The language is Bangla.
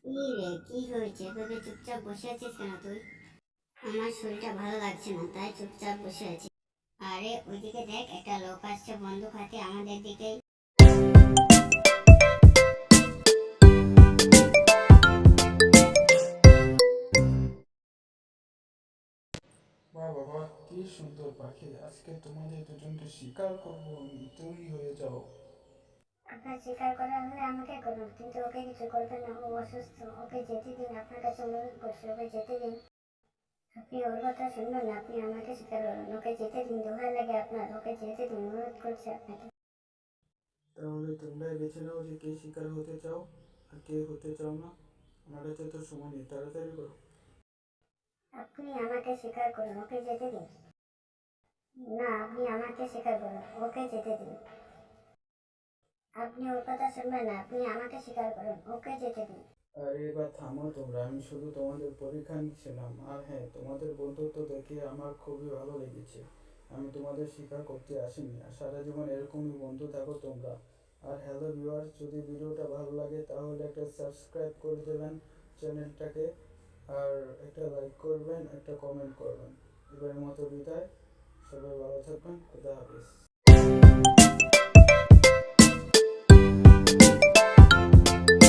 কি রে, কি হয়েছে? এভাবে চুপচাপ বসে আছিস কেন তুই? আমার শরীরটা ভালো লাগছে না, তাই চুপচাপ বসে আছি। আরে ওইদিকে দেখ, একটা লোক আসছে বন্দুক হাতে আমাদের দিকেই। বাহ বাবা, কি সুন্দর পাখি! আজকে তোমাদের দুজনকে শিকার করবো আমি, তৈরি হয়ে যাও। আপনার শিকার করা হলে আমাকে করুন, কিন্তু ওকে কিছু করবেন না, ও অসুস্থ। ওকে যেতে দিন, আপনার কাছে অনুরোধ করছি, ওকে যেতে দিন। আপনি ওর কথা শুনবেন না, আপনি আমাকে শিকার করুন, ওকে যেতে দিন, দোহাই লাগে আপনার, ওকে যেতে দিন, অনুরোধ করছি আপনাকে। তাহলে তোমরাই বেছে নাও যে কে শিকার হতে চাও আর কে হতে চাও না। আমার কাছে তো সময় নেই, তাড়াতাড়ি করো। আপনি আমাকে শিকার করুন, ওকে যেতে দিন। না, আপনি আমাকে শিকার করুন, ওকে যেতে দিন। আপনি ওর কথা শুনবেন না, আপনি আমাকে শিকার করুন, ওকে যেতে দিন। আরে এবার থামো তোমরা, আমি শুধু তোমাদের পরীক্ষা নিচ্ছিলাম। আর হ্যাঁ, তোমাদের বন্ধুত্ব দেখে আমার খুবই ভালো লেগেছে। আমি তোমাদের শিকার করতে আসিনি, আর সারা জীবন এরকমই বন্ধু থাকো তোমরা। আর হ্যালো ভিউয়ার্স, যদি ভিডিওটা ভালো লাগে তাহলে একটা সাবস্ক্রাইব করে দেবেন চ্যানেলটাকে, আর একটা লাইক করবেন, একটা কমেন্ট করবেন। এবারের মতো বিদায়, সবাই ভালো থাকবেন, খুদা হাফিজ।